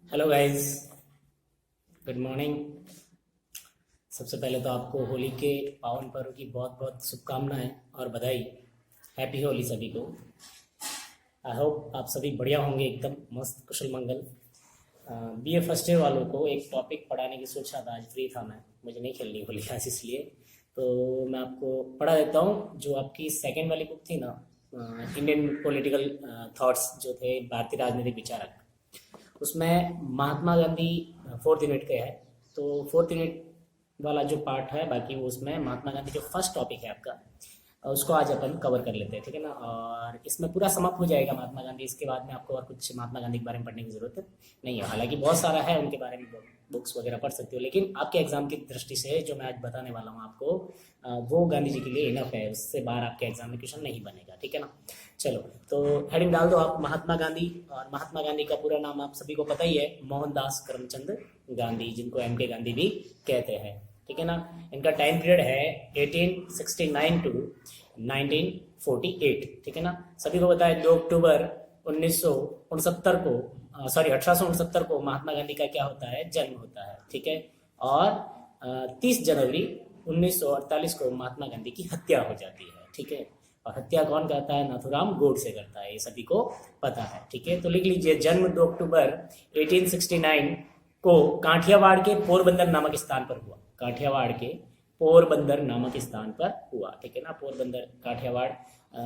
Hello guys, good morning. सबसे पहले तो आपको होली के पावन पर्व की बहुत बहुत शुभकामनाएं और बधाई। हैप्पी होली सभी को। आई होप आप सभी बढ़िया होंगे, एकदम मस्त कुशल मंगल। बीए फर्स्ट ईयर वालों को एक टॉपिक पढ़ाने की सोच रहा था, आज फ्री था मैं, मुझे नहीं खेलनी होली आज, इसलिए तो मैं आपको पढ़ा देता हूँ। जो आपकी सेकंड वाली बुक थी ना, इंडियन पॉलिटिकल थॉट्स जो थे, भारतीय राजनीतिक विचारक, उसमें महात्मा गांधी फोर्थ यूनिट के है। तो फोर्थ यूनिट वाला जो पार्ट है, बाकी वो उसमें महात्मा गांधी जो फर्स्ट टॉपिक है आपका, उसको आज अपन कवर कर लेते हैं, ठीक है ना। और इसमें पूरा समाप्त हो जाएगा महात्मा गांधी। इसके बाद में आपको और कुछ महात्मा गांधी के बारे में पढ़ने की जरूरत नहीं है। हालांकि बहुत सारा है उनके बारे में, बुक्स वगैरह पढ़ सकते हो, लेकिन आपके एग्जाम की दृष्टि से जो मैं आज बताने वाला हूँ आपको, वो गांधी जी के लिए इनफ है। उससे बाहर आपके एग्जाम में क्वेश्चन नहीं बनेगा, ठीक है ना। चलो, तो हेडिंग डाल दो आप, महात्मा गांधी। और महात्मा गांधी का पूरा नाम आप सभी को पता ही है, मोहनदास करमचंद गांधी, जिनको एम के गांधी भी कहते हैं, ठीक है ना। इनका टाइम पीरियड है 1869 टू 1948, ठीक है ना। सभी को पता है 2 अक्टूबर 1969 को, 1869 को महात्मा गांधी का क्या होता है, जन्म होता है, ठीक है। और 30 जनवरी 1948 को महात्मा गांधी की हत्या हो जाती है, ठीक है। और हत्या कौन करता है, नाथूराम गोडसे करता है, ये सभी को पता है, ठीक है। तो लिख लीजिए, जन्म 2 अक्टूबर 1869 को काठियावाड़ के पोरबंदर नामक स्थान पर हुआ। काठियावाड़ के पोरबंदर नामक स्थान पर हुआ, ठीक है ना। पोरबंदर काठियावाड़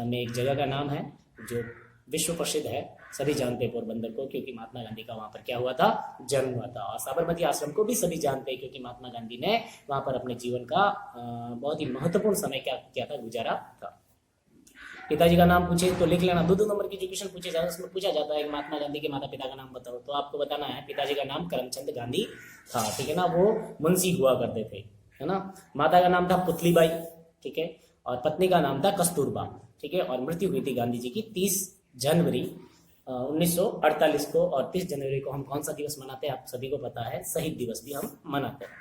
में एक जगह का नाम है जो विश्व प्रसिद्ध है, सभी जानते हैं पोरबंदर को, क्योंकि महात्मा गांधी का वहां पर क्या हुआ था, जन्म हुआ था। और साबरमती आश्रम को भी सभी जानते हैं, क्योंकि महात्मा गांधी ने वहां पर अपने जीवन का बहुत ही महत्वपूर्ण समय क्या किया था, गुजारा था। पिताजी का नाम पूछे तो लिख लेना। 2 नंबर की जो क्वेश्चन पूछे जाते हैं उसमें पूछा जाता है महात्मा गांधी के माता पिता का नाम बताओ, तो आपको बताना है पिताजी का नाम करमचंद गांधी था, ठीक है ना। वो मुंशी हुआ करते थे, है ना। माता का नाम था पुतलीबाई, ठीक है। और पत्नी का नाम था कस्तूरबा, ठीक है। और मृत्यु हुई थी गांधी जी की 30 जनवरी 1948 को। और 30 जनवरी को हम कौन सा दिवस मनाते हैं, आप सभी को पता है, शहीद दिवस भी हम मनाते हैं,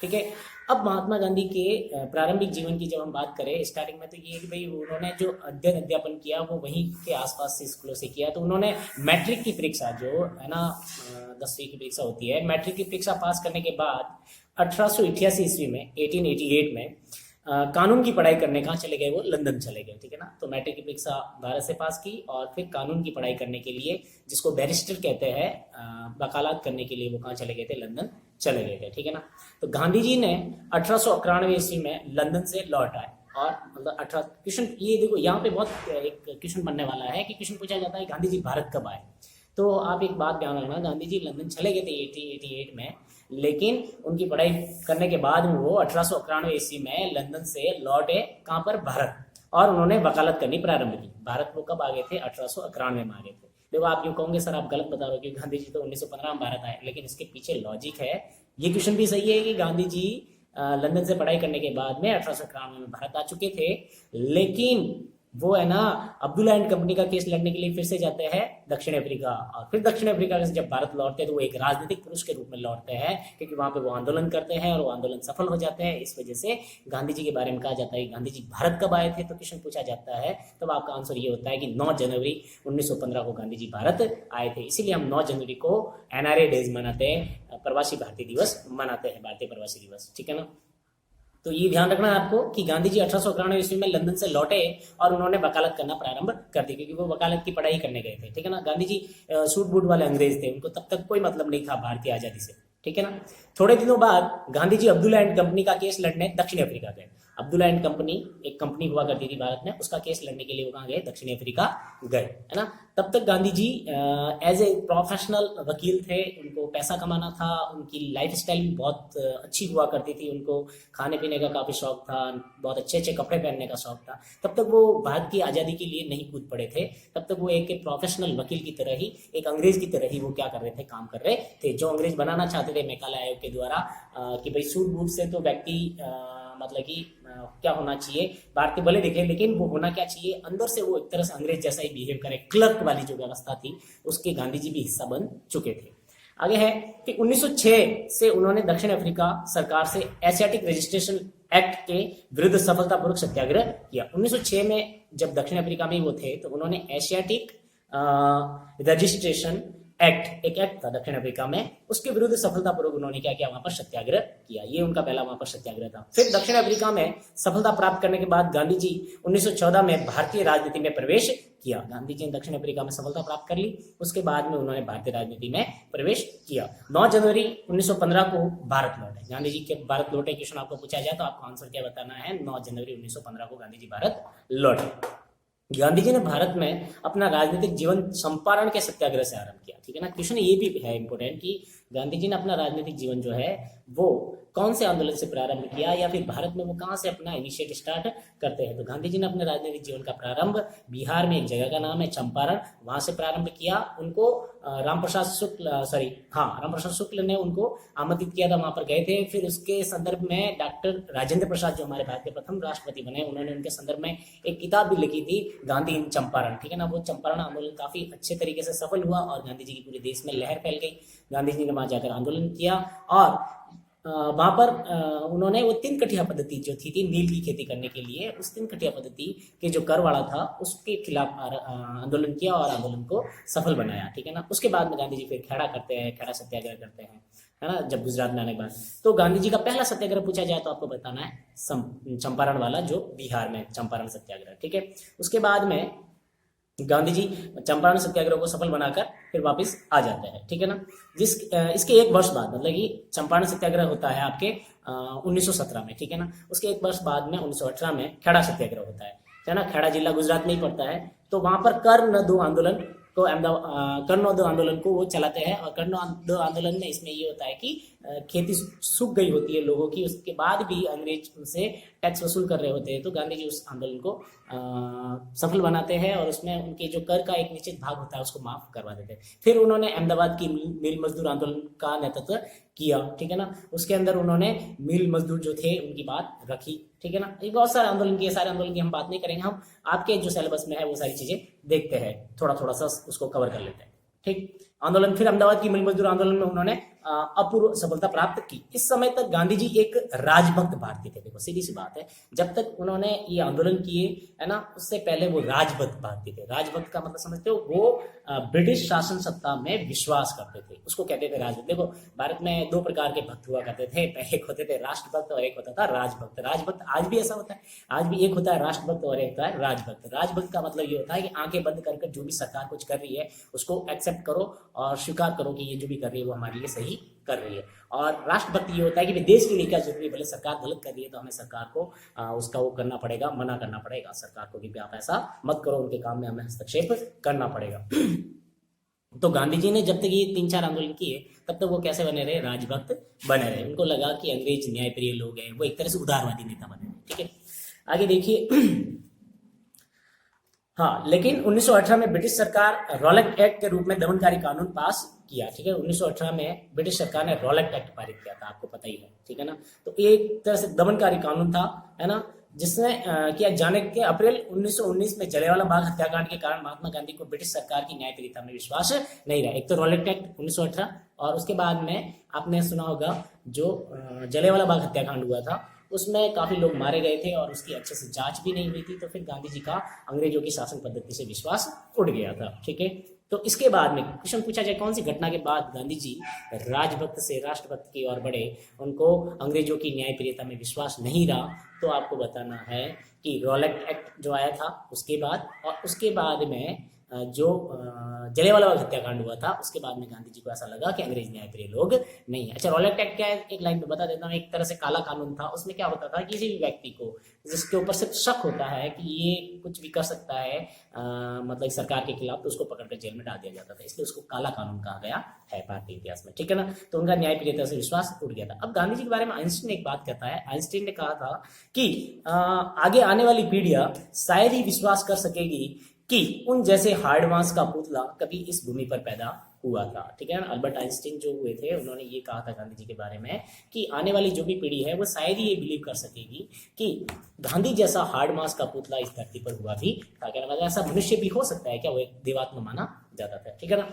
ठीक है। अब महात्मा गांधी के प्रारंभिक जीवन की जब हम बात करें, स्टार्टिंग में तो ये कि भाई उन्होंने जो अध्ययन अध्यापन किया वो वहीं के आसपास से स्कूलों से किया। तो उन्होंने मैट्रिक की परीक्षा, जो है ना 10वीं की परीक्षा होती है, मैट्रिक की परीक्षा पास करने के बाद 1888 ईस्वी में, 1888 में कानून की पढ़ाई करने कहाँ चले गए, वो लंदन चले गए, ठीक है ना। तो मैट्रिक की परीक्षा भारत से पास की और फिर कानून की पढ़ाई करने के लिए, जिसको बैरिस्टर कहते हैं, वकालत करने के लिए वो कहाँ चले गए थे, लंदन चले गए थे, ठीक है ना। तो गांधी जी ने 1891 ईस्वी में लंदन से लौट आए। और मतलब 18 क्वेश्चन ये देखो, यहाँ पे बहुत एक क्वेश्चन बनने वाला है कि क्वेश्चन पूछा जाता है गांधी जी भारत कब आए। तो आप एक बात ध्यान रखना, गांधी जी लंदन चले गए थे 1888 में, लेकिन उनकी पढ़ाई करने के बाद में वो 1891 ईस्वी में लंदन से लौटे, कहाँ पर, भारत। और उन्होंने वकालत करनी प्रारंभ की। भारत वो कब आ गए थे, 1891 में आ गए थे। देखो, आप यूँ कहोगे सर आप गलत बता रहे हो, क्योंकि गांधी जी तो 1915 में भारत आए, लेकिन इसके पीछे लॉजिक है। ये क्वेश्चन भी सही है कि गांधी जी लंदन से पढ़ाई करने के बाद में 1891 में भारत आ चुके थे, लेकिन वो है ना अब्दुल्ला एंड कंपनी का केस लड़ने के लिए फिर से जाते हैं दक्षिण अफ्रीका। और फिर दक्षिण अफ्रीका से जब भारत लौटते हैं तो वो एक राजनीतिक पुरुष के रूप में लौटते हैं, क्योंकि वहां पे वो आंदोलन करते हैं और वो आंदोलन सफल हो जाते हैं। इस वजह से गांधी जी के बारे में कहा जाता है गांधी जी भारत कब आए थे, तो क्वेश्चन पूछा जाता है तब आपका आंसर ये होता है कि 9 जनवरी 1915 को गांधी जी भारत आए थे। इसीलिए हम 9 जनवरी को एनआरए डेज मनाते हैं, प्रवासी भारतीय दिवस मनाते हैं, भारतीय प्रवासी दिवस, ठीक है ना। तो ये ध्यान रखना है आपको कि गांधी जी 1891 ईस्वी में लंदन से लौटे और उन्होंने वकालत करना प्रारंभ कर दी, क्योंकि वो वकालत की पढ़ाई करने गए थे, ठीक है ना। गांधी जी सूट बूट वाले अंग्रेज थे, उनको तब तक कोई मतलब नहीं था भारतीय आजादी से, ठीक है ना। थोड़े दिनों बाद गांधी जी अब्दुल्ला एंड कंपनी का केस लड़ने दक्षिण अफ्रीका गए। अब्दुल्ला एंड कंपनी एक कंपनी हुआ करती थी भारत में, उसका केस लड़ने के लिए वो कहाँ गए, दक्षिण अफ्रीका गए, है ना। तब तक Gandhi ji as a professional वकील थे, उनको पैसा कमाना था, उनकी लाइफ स्टाइल भी बहुत अच्छी हुआ करती थी, उनको खाने पीने का काफ़ी शौक था, बहुत अच्छे अच्छे कपड़े पहनने का शौक था। तब तक वो भारत की आज़ादी के लिए नहीं कूद पड़े थे, तब तक वो एक प्रोफेशनल वकील की तरह ही, एक अंग्रेज की तरह ही वो क्या कर रहे थे, काम कर रहे थे, जो अंग्रेज बनाना चाहते थे मेकाले आयोग के द्वारा, कि भाई सूट बूट से तो व्यक्ति मतलब कि क्या होना चाहिए, भारतीय भले दिखे लेकिन वो होना क्या चाहिए, अंदर से वो एक तरह से अंग्रेज जैसा ही बिहेव करे। क्लर्क वाली जो व्यवस्था थी उसके गांधी जी भी हिस्सा बन चुके थे। आगे है कि 1906 से उन्होंने दक्षिण अफ्रीका सरकार से एशियाटिक रजिस्ट्रेशन एक्ट के विरुद्ध सफलतापूर्वक सत्याग्रह किया। 1906 में जब दक्षिण अफ्रीका में वो थे तो उन्होंने एशियाटिक रजिस्ट्रेशन एक एक्ट था दक्षिण अफ्रीका में, उसके विरुद्ध सफलतापूर्वक उन्होंने क्या किया, वहां पर सत्याग्रह किया। ये उनका पहला वहां पर सत्याग्रह था। फिर दक्षिण अफ्रीका में सफलता प्राप्त करने के बाद गांधी जी 1914 में भारतीय राजनीति में प्रवेश किया। गांधी जी ने दक्षिण अफ्रीका में सफलता प्राप्त कर ली, उसके बाद में उन्होंने भारतीय राजनीति में प्रवेश किया। 9 जनवरी 1915 को भारत लौटे। गांधी जी के भारत लौटे क्वेश्चन आपको पूछा जाए तो आपको आंसर क्या बताना है, 9 जनवरी 1915 को गांधी जी भारत लौटे। गांधी जी ने भारत में अपना राजनीतिक जीवन चंपारण के सत्याग्रह से आरंभ किया। ठीक है ना, क्वेश्चन ये भी है इंपॉर्टेंट कि गांधी जी ने अपना राजनीतिक जीवन जो है वो कौन से आंदोलन से प्रारंभ किया, या फिर भारत में वो कहाँ से अपना इनिशिएट स्टार्ट करते हैं। तो गांधी जी ने अपने राजनीतिक जीवन का प्रारंभ बिहार में एक जगह का नाम है चंपारण, वहां से प्रारंभ किया। उनको रामप्रसाद शुक्ल ने उनको आमंत्रित किया था, वहां पर गए थे। फिर उसके संदर्भ में डॉक्टर राजेंद्र प्रसाद जो हमारे भारत के प्रथम राष्ट्रपति बने, उन्होंने उनके संदर्भ में एक किताब भी लिखी थी, गांधी इन चंपारण। ठीक है ना, वो चंपारण आंदोलन काफी अच्छे तरीके से सफल हुआ और गांधी जी की पूरे देश में लहर फैल गई। गांधी जी ने वहां जाकर आंदोलन किया और वहां पर उन्होंने वो 3 कठिया पद्धति जो थी नील की खेती करने के लिए, उस 3 कठिया पद्धति के जो कर वाला था उसके खिलाफ आंदोलन किया और आंदोलन को सफल बनाया। ठीक है ना, उसके बाद में गांधी जी फिर खेड़ा करते हैं, खेड़ा सत्याग्रह करते हैं, है ना, जब गुजरात में आने के बाद। तो गांधी जी का पहला सत्याग्रह पूछा जाए तो आपको बताना है चंपारण वाला, जो बिहार में चंपारण सत्याग्रह। ठीक है, उसके बाद में गांधी जी चंपारण सत्याग्रह को सफल बनाकर फिर वापस आ जाते हैं। ठीक है ना, इसके 1 वर्ष बाद, मतलब कि चंपारण सत्याग्रह होता है आपके 1917 में। ठीक है ना, उसके 1 वर्ष बाद में 1918 में खेड़ा सत्याग्रह होता है ना। खेड़ा जिला गुजरात में ही पड़ता है। तो वहां पर कर न दो आंदोलन को आंदोलन को वो चलाते हैं। और कर्ण दो आंदोलन में इसमें ये होता है कि खेती सूख गई होती है लोगों की, उसके बाद भी अंग्रेज उनसे टैक्स वसूल कर रहे होते हैं। तो गांधी जी उस आंदोलन को सफल बनाते हैं और उसमें उनके जो कर का एक निश्चित भाग होता है उसको माफ करवा देते हैं। फिर उन्होंने अहमदाबाद की मिल मजदूर आंदोलन का नेतृत्व किया। ठीक है ना, उसके अंदर उन्होंने मिल मजदूर जो थे उनकी बात रखी। ठीक है ना, ये बहुत सारे आंदोलन किए, सारे आंदोलन की हम बात नहीं करेंगे, हम आपके जो सिलेबस में है वो सारी चीजें देखते हैं, थोड़ा थोड़ा सा उसको कवर कर लेते हैं। ठीक, आंदोलन, फिर अहमदाबाद की मिल मजदूर आंदोलन में उन्होंने अपूर्व सफलता प्राप्त की। इस समय तक गांधी जी एक राजभक्त भारतीय थे। देखो सीधी सी बात है, जब तक उन्होंने ये आंदोलन किए, है ना, उससे पहले वो राजभक्त भारतीय थे। राजभक्त का मतलब समझते हो, वो ब्रिटिश शासन सत्ता में विश्वास करते थे, उसको कहते थे राजभक्त। देखो भारत में 2 प्रकार के भक्त हुआ करते थे, एक होते थे राष्ट्रभक्त और एक होता था राजभक्त। राजभक्त आज भी ऐसा होता है, आज भी एक होता है राष्ट्रभक्त और एक होता है राजभक्त। राजभक्त का मतलब ये होता है कि आंखें बंद कर जो भी सरकार कुछ कर रही है उसको एक्सेप्ट करो और स्वीकार करो कि ये जो भी कर रही है वो हमारे लिए सही कर रही है। और राष्ट्रभक्त ये होता है कि देश के लिए क्या जरूरी है, भले सरकार गलत कर रही है तो हमें सरकार को उसका वो करना पड़ेगा, मना करना पड़ेगा सरकार को कि आप ऐसा मत करो, उनके काम में हमें हस्तक्षेप करना पड़ेगा। तो गांधी जी ने जब तक ये 3-4 आंदोलन किए तब तक वो कैसे बने रहे, राजभक्त बने रहे। उनको लगा कि अंग्रेज न्यायप्रिय लोग हैं, वो एक तरह से उदारवादी नेता बने। ठीक है, आगे देखिए। हाँ, लेकिन 1918 में ब्रिटिश सरकार रॉलेट एक्ट के रूप में दमनकारी कानून पास किया। ठीक है, 1918 में ब्रिटिश सरकार ने रॉलेट एक्ट पारित किया था, आपको पता ही है। ठीक है ना, तो एक तरह से दमनकारी कानून था, है ना, जिसमें किया जाने के अप्रैल 1919 में जलियांवाला बाग हत्याकांड के कारण महात्मा गांधी को ब्रिटिश सरकार की न्यायप्रियता में विश्वास नहीं रहा। एक तो रॉलेट एक्ट 1918 और उसके बाद में आपने सुना होगा जो जलियांवाला बाग हत्याकांड हुआ था, उसमें काफी लोग मारे गए थे और उसकी अच्छे से जांच भी नहीं हुई थी। तो फिर गांधी जी का अंग्रेजों की शासन पद्धति से विश्वास उठ गया था। ठीक है, तो इसके बाद में क्वेश्चन पूछा जाए कौन सी घटना के बाद गांधी जी राजभक्त से राष्ट्रभक्त की ओर बढ़े, उनको अंग्रेजों की न्यायप्रियता में विश्वास नहीं रहा। तो आपको बताना है कि रॉलेट एक्ट जो आया था उसके बाद, और उसके बाद में जो जलियांवाला बाग हत्याकांड हुआ था उसके बाद में गांधी जी को ऐसा लगा कि अंग्रेज न्यायप्रिय लोग नहीं है। अच्छा, रॉलेट एक्ट क्या है, एक लाइन में बता देता हूँ। एक तरह से काला कानून था। उसमें क्या होता था, किसी भी व्यक्ति को जिसके ऊपर से शक होता है कि ये कुछ भी कर सकता है मतलब सरकार के खिलाफ, तो उसको पकड़कर जेल में डाल दिया जाता था। इसलिए उसको काला कानून कहा गया है भारतीय इतिहास में। ठीक है ना, तो उनका न्यायप्रियता से विश्वास उठ गया था। अब गांधी जी के बारे में आइंस्टीन एक बात कहता है। आइंस्टीन ने कहा था कि आगे आने वाली पीढ़ियां शायद ही विश्वास कर सकेगी कि उन जैसे हार्ड मास का पुतला कभी इस भूमि पर पैदा हुआ था। ठीक है ना, अल्बर्ट आइंस्टीन जो हुए थे उन्होंने ये कहा था गांधी जी के बारे में कि आने वाली जो भी पीढ़ी है वो शायद ही ये बिलीव कर सकेगी कि गांधी जैसा हार्ड मास का पुतला इस धरती पर हुआ भी था। क्या मतलब ऐसा मनुष्य भी हो सकता है क्या, वो एक देवात्मा माना जाता था। ठीक है ना,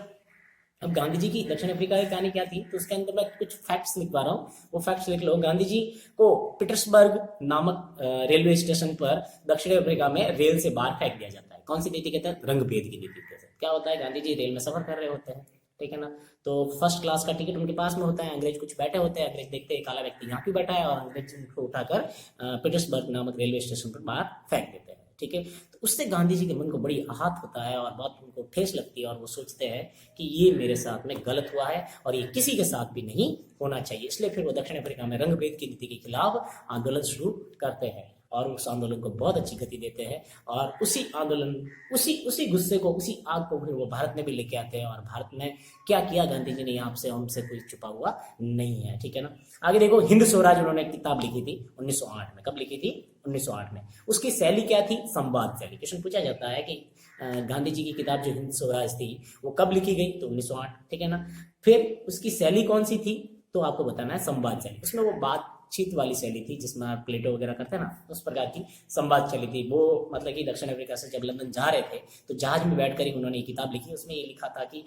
अब गांधी जी की दक्षिण अफ्रीका की कहानी क्या थी, तो उसके अंदर मैं कुछ फैक्ट्स लिखवा रहा हूँ, वो फैक्ट्स लिख लो। गांधी जी को पीटर्सबर्ग नामक रेलवे स्टेशन पर दक्षिण अफ्रीका में रेल से बाहर फेंक दिया जाता है। कौन सी नीति के तहत, रंग भेद की नीति के तहत। क्या होता है, गांधी जी रेल में सफर कर रहे होते हैं, ठीक है ना। तो फर्स्ट क्लास का टिकट उनके पास में होता है, अंग्रेज कुछ बैठे होते हैं, अंग्रेज देखते हैं काला व्यक्ति यहाँ क्यों बैठा है, और अंग्रेज उनको उठाकर पीटर्सबर्ग नामक रेलवे स्टेशन पर बाहर फेंक देते हैं, ठीक है। तो उससे गांधी जी के मन को बड़ी आहत होता है और बहुत उनको ठेस लगती है, और वो सोचते हैं कि ये मेरे साथ में गलत हुआ है और ये किसी के साथ भी नहीं होना चाहिए। इसलिए फिर वो दक्षिण अफ्रीका में रंगभेद की नीति के खिलाफ आंदोलन शुरू करते हैं, और उस आंदोलन को बहुत अच्छी गति देते हैं, और उसी आंदोलन उसी गुस्से को, उसी आग को फिर वो भारत में भी लेके आते हैं। और भारत में क्या किया गांधी जी ने, यहाँ से हमसे कोई छुपा हुआ नहीं है, ठीक है ना। आगे देखो, हिंद स्वराज उन्होंने एक किताब लिखी थी 1908 में। कब लिखी थी? 1908 में। उसकी शैली क्या थी? संवाद शैली। क्वेश्चन पूछा जाता है कि गांधी जी की किताब जो हिंद स्वराज थी वो कब लिखी गई? तो 1908, ठीक है ना। फिर उसकी शैली कौन सी थी? तो आपको बताना है संवाद शैली। उसमें वो बातचीत वाली शैली थी, जिसमें आप प्लेटो वगैरह करते हैं ना, उस प्रकार की संवाद शैली थी वो। मतलब कि दक्षिण अफ्रीका से जब लंदन जा रहे थे तो जहाज में बैठकर ही उन्होंने ये किताब लिखी। उसमें ये लिखा था कि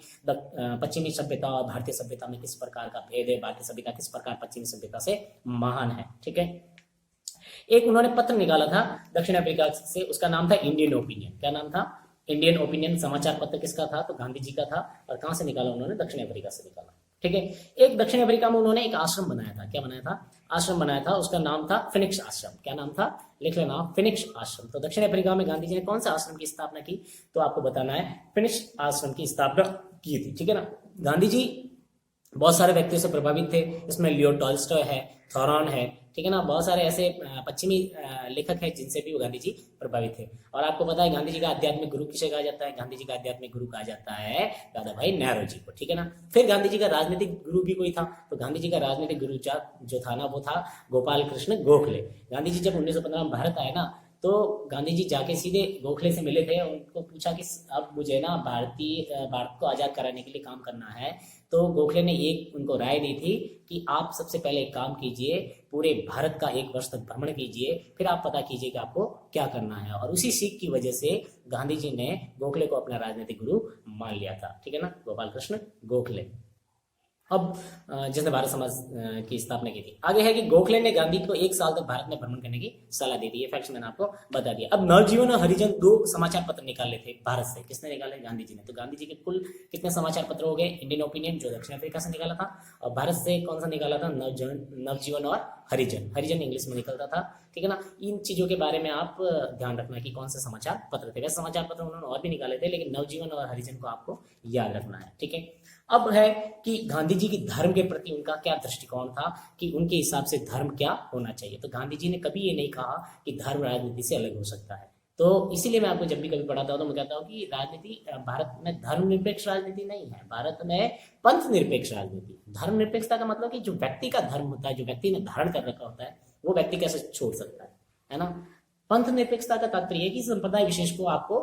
पश्चिमी सभ्यता और भारतीय सभ्यता में किस प्रकार का भेद है, भारतीय सभ्यता किस प्रकार पश्चिमी सभ्यता से महान है, ठीक है। एक उन्होंने पत्र निकाला था दक्षिण अफ्रीका से, उसका नाम था इंडियन ओपिनियन। क्या नाम था? Indian opinion. समाचार पत्र किसका था? तो गांधी जी का था। और कहां से निकाला उन्होंने? दक्षिण अफ्रीका से निकाला, ठीक है। एक दक्षिण अफ्रीका में उन्होंने एक आश्रम बनाया था। क्या बनाया था? आश्रम बनाया था, उसका नाम था फिनिक्स आश्रम। क्या नाम था? लिख लेना, फिनिक्स आश्रम। तो दक्षिण अफ्रीका में गांधी जी ने कौन सा आश्रम की स्थापना की? तो आपको बताना है फिनिक्स आश्रम की स्थापना की थी, ठीक है ना। गांधी जी बहुत सारे व्यक्तियों से प्रभावित थे। इसमें लियो टॉल्स्टॉय है, थॉरन है, ठीक है ना। बहुत सारे ऐसे पश्चिमी लेखक हैं जिनसे भी वो गांधी जी प्रभावित थे। और आपको पता है गांधी जी का आध्यात्मिक गुरु किसे कहा जाता है? गांधी जी का आध्यात्मिक गुरु कहा जाता है दादा भाई नेहरू जी को, ठीक है ना। फिर गांधी जी का राजनीतिक गुरु भी कोई था। तो गांधी जी का राजनीतिक गुरु जो था ना, वो था गोपाल कृष्ण गोखले। गांधी जी जब 1915 में भारत आए ना, तो गांधी जी जाके सीधे गोखले से मिले थे। उनको पूछा कि अब मुझे ना भारत को आजाद कराने के लिए काम करना है। तो गोखले ने एक उनको राय दी थी कि आप सबसे पहले एक काम कीजिए, पूरे भारत का 1 वर्ष तक भ्रमण कीजिए, फिर आप पता कीजिए कि आपको क्या करना है। और उसी सीख की वजह से गांधी जी ने गोखले को अपना राजनीतिक गुरु मान लिया था, ठीक है ना, गोपाल कृष्ण गोखले। अब जिसने भारत समाज की स्थापना की थी। आगे है कि गोखले ने गांधी को 1 साल तक भारत में भ्रमण करने की सलाह दी थी। ये फैक्ट्स मैंने आपको बता दिया। अब नवजीवन और हरिजन 2 समाचार पत्र निकाले थे भारत से। किसने निकाले? गांधी जी ने। तो गांधी जी के कुल कितने समाचार पत्र हो गए? इंडियन ओपिनियन जो दक्षिण अफ्रीका से निकाला था, और भारत से कौन सा निकाला था? नवजीवन और हरिजन। हरिजन इंग्लिश में निकलता था, ठीक है ना। इन चीजों के बारे में आप ध्यान रखना कि कौन से समाचार पत्र थे। वैसे समाचार पत्र उन्होंने और भी निकाले थे, लेकिन नवजीवन और हरिजन को आपको याद रखना है, ठीक है। अब है कि गांधी जी की धर्म के प्रति उनका क्या दृष्टिकोण था, कि उनके हिसाब से धर्म क्या होना चाहिए। तो गांधी जी ने कभी ये नहीं कहा कि धर्म राजनीति से अलग हो सकता है। तो इसीलिए मैं आपको जब भी कभी पढ़ाता हूं तो मैं कहता हूं कि राजनीति भारत में धर्मनिरपेक्ष राजनीति नहीं है, भारत में पंथ निरपेक्ष राजनीति। धर्मनिरपेक्षता का मतलब कि जो व्यक्ति का धर्म होता है, जो व्यक्ति ने धारण कर रखा होता है, वो व्यक्ति कैसे छोड़ सकता है ना। पंथ निरपेक्षता का तात्पर्य है कि संप्रदाय विशेष को आपको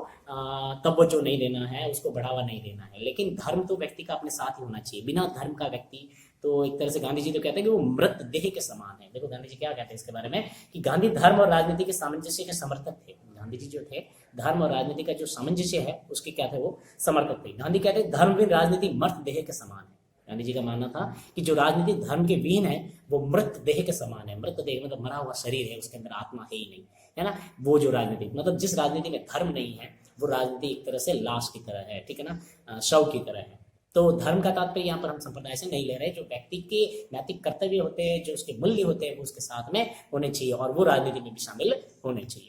तवज्जो नहीं देना है, उसको बढ़ावा नहीं देना है, लेकिन धर्म तो व्यक्ति का अपने साथ ही होना चाहिए। बिना धर्म का व्यक्ति तो एक तरह से गांधी जी तो कहते हैं कि वो मृत देह के समान है। देखो गांधी जी क्या कहते हैं इसके बारे में, कि गांधी धर्म और राजनीति के सामंजस्य के समर्थक थे। गांधी जी जो थे, धर्म और राजनीति का जो सामंजस्य है उसके क्या थे? वो समर्थक थे। गांधी कहते हैं धर्म बिन राजनीति मृत देह के समान है। गांधी जी का मानना था कि जो राजनीति धर्म के विहीन है वो मृत देह के समान है। मृत देह मतलब मरा हुआ शरीर है, उसके अंदर आत्मा है ही नहीं, है ना। वो जो राजनीति, मतलब जिस राजनीति में धर्म नहीं है वो राजनीति एक तरह से लाश की तरह है, ठीक है ना, शव की तरह है। तो धर्म का तात्पर्य यहाँ पर हम संप्रदाय से नहीं ले रहे। जो व्यक्ति के नैतिक कर्तव्य होते हैं, जो उसके मूल्य होते हैं, वो उसके साथ में होने चाहिए और वो राजनीति में भी शामिल होने चाहिए।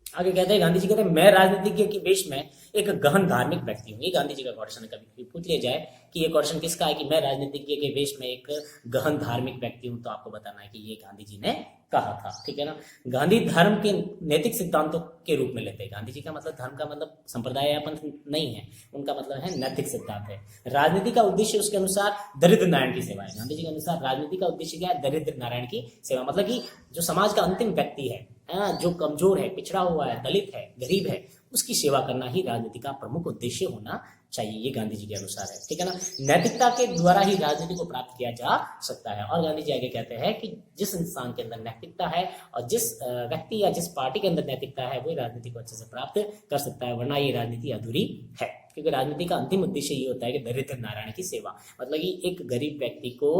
आगे कहते हैं, गांधी जी कहते हैं मैं राजनीतिज्ञ के वेश में एक गहन धार्मिक व्यक्ति हूँ। ये गांधी जी का क्वेश्चन है। कभी पूछ लिया जाए कि ये क्वेश्चन किसका है, कि मैं राजनीतिज्ञ के वेश में एक गहन धार्मिक व्यक्ति हूँ, तो आपको बताना है कि ये गांधी जी ने कहा था, ठीक है ना। गांधी धर्म के नैतिक सिद्धांतों के रूप में लेते हैं। गांधी जी का मतलब धर्म का मतलब संप्रदाय या पंथ नहीं है, उनका मतलब है नैतिक सिद्धांत है। राजनीति का उद्देश्य उसके अनुसार दरिद्र नारायण की सेवा है। गांधी जी के अनुसार राजनीति का उद्देश्य क्या है? दरिद्र नारायण की सेवा। मतलब कि जो समाज का अंतिम व्यक्ति है, जो कमजोर है, पिछड़ा हुआ है, दलित है, गरीब है, उसकी सेवा करना ही राजनीति का प्रमुख उद्देश्य होना चाहिए। ये गांधी जी के अनुसार है, ठीक है ना। नैतिकता के द्वारा ही राजनीति को प्राप्त किया जा सकता है। और गांधी जी आगे कहते हैं कि जिस इंसान के अंदर नैतिकता है और जिस व्यक्ति या जिस पार्टी के अंदर नैतिकता है, वही राजनीति को अच्छे से प्राप्त कर सकता है, वरना ये राजनीति अधूरी है। क्योंकि राजनीति का अंतिम उद्देश्य ये होता है कि दरिद्र नारायण की सेवा। मतलब कि एक गरीब व्यक्ति को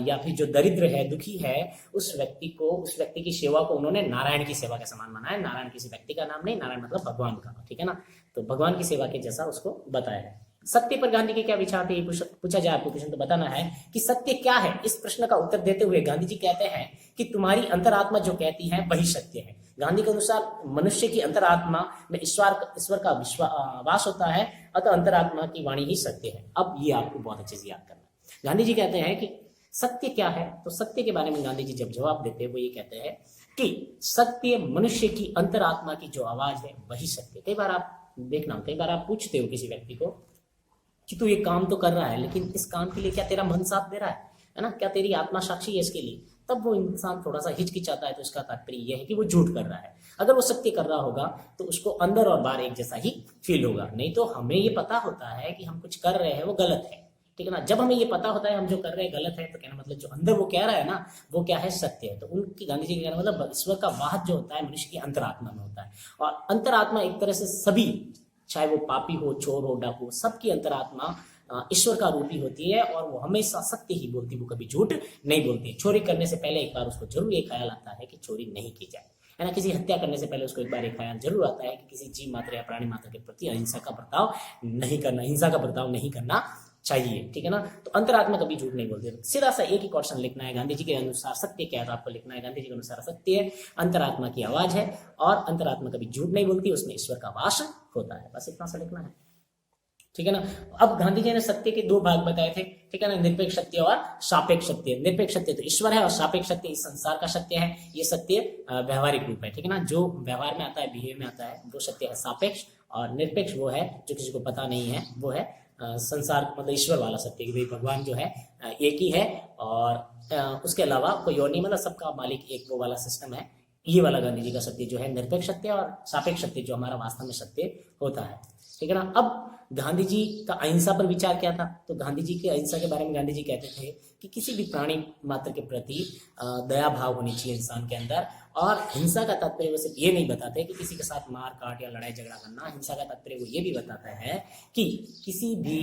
या फिर जो दरिद्र है, दुखी है, उस व्यक्ति की सेवा को उन्होंने नारायण की सेवा के समान माना है। नारायण किसी व्यक्ति का नाम नहीं, नारायण मतलब भगवान का, ठीक है ना। तो भगवान की सेवा के जैसा उसको बताया है। सत्य पर गांधी के क्या विचार थे, पूछा जाए आपको क्वेश्चन तो बताना है कि सत्य क्या है। इस प्रश्न का उत्तर देते हुए गांधी जी कहते हैं कि तुम्हारी अंतरात्मा जो कहती है वही सत्य है। गांधी के अनुसार मनुष्य की अंतरात्मा में ईश्वर का वास होता है, अतः अंतरात्मा की वाणी ही सत्य है। अब ये आपको बहुत अच्छे से याद करना है। गांधी जी कहते हैं कि सत्य क्या है, तो सत्य के बारे में गांधी जी जब जवाब देते हैं वो ये कहते हैं कि सत्य मनुष्य की अंतरात्मा की जो आवाज है वही सत्य। कई बार आप देखना, कई बार आप पूछते हो किसी व्यक्ति को कि तू ये काम तो कर रहा है, लेकिन इस काम के लिए क्या तेरा मन साथ दे रहा है ना, क्या तेरी आत्मा साक्षी है इसके लिए, तब वो इंसान थोड़ा सा हिचकिचाता है। तो इसका तात्पर्य यह है कि वो झूठ कर रहा है। अगर वो सत्य कर रहा होगा तो उसको अंदर और बाहर एक जैसा ही फील होगा। नहीं तो हमें ये पता होता है कि हम कुछ कर रहे हैं वो गलत है, ठीक है ना। जब हमें ये पता होता है हम जो कर रहे हैं गलत है, तो कहना मतलब जो अंदर वो कह रहा है ना वो क्या है, सत्य है। तो उनकी गांधी जी का कहना मतलब ईश्वर का वाहक जो होता है मनुष्य की अंतरात्मा में होता है। और अंतरात्मा एक तरह से सभी, चाहे वो पापी हो, चोर हो, डाकू, सबकी अंतरात्मा ईश्वर का रूप ही होती है और वो हमेशा सत्य ही बोलती है, वो कभी झूठ नहीं बोलती। चोरी करने से पहले एक बार उसको जरूर ये ख्याल आता है कि चोरी नहीं की जाए, है ना। किसी हत्या करने से पहले उसको एक बार एक ख्याल जरूर आता है कि किसी जीव मात्र या प्राणी मात्र के प्रति अहिंसा का बर्ताव नहीं करना, हिंसा का बर्ताव नहीं करना चाहिए, ठीक है ना। तो अंतरात्मा कभी झूठ नहीं बोलती। सीधा सा एक ही क्वेश्चन लिखना है, गांधी जी के अनुसार सत्य क्या है, तो आपको लिखना है गांधी जी के अनुसार सत्य है अंतरात्मा की आवाज है और अंतरात्मा कभी झूठ नहीं बोलती, उसमें ईश्वर का वास होता है। बस इतना सा लिखना है, ठीक है ना। अब गांधी जी ने सत्य के दो भाग बताए थे, ठीक है ना, निरपेक्ष सत्य और सापेक्ष सत्य। निरपेक्ष सत्य तो ईश्वर है और सापेक्ष सत्य इस संसार का सत्य है। ये सत्य व्यवहारिक रूप है, ठीक है ना, जो व्यवहार में आता है, बिहेव में आता है, वो सत्य है सापेक्ष। और निरपेक्ष वो है जो किसी को पता नहीं है, वो है संसार मतलब ईश्वर वाला सत्य कि भाई भगवान जो है एक ही है और उसके अलावा कोई और नहीं, मतलब सबका मालिक एक, वो वाला सिस्टम है। ये वाला गांधी जी का सत्य जो है निरपेक्ष सत्य और सापेक्ष सत्य जो हमारा वास्तव में सत्य होता है, ठीक है ना। अब गांधी जी का अहिंसा पर विचार क्या था, तो गांधी जी के अहिंसा के बारे में गांधी जी कहते थे कि किसी भी प्राणी मात्र के प्रति दया भाव होनी चाहिए इंसान के अंदर। और हिंसा का तात्पर्य वो सिर्फ ये नहीं बताते कि किसी के साथ मार काट या लड़ाई झगड़ा करना। हिंसा का तात्पर्य वो ये भी बताता है कि किसी भी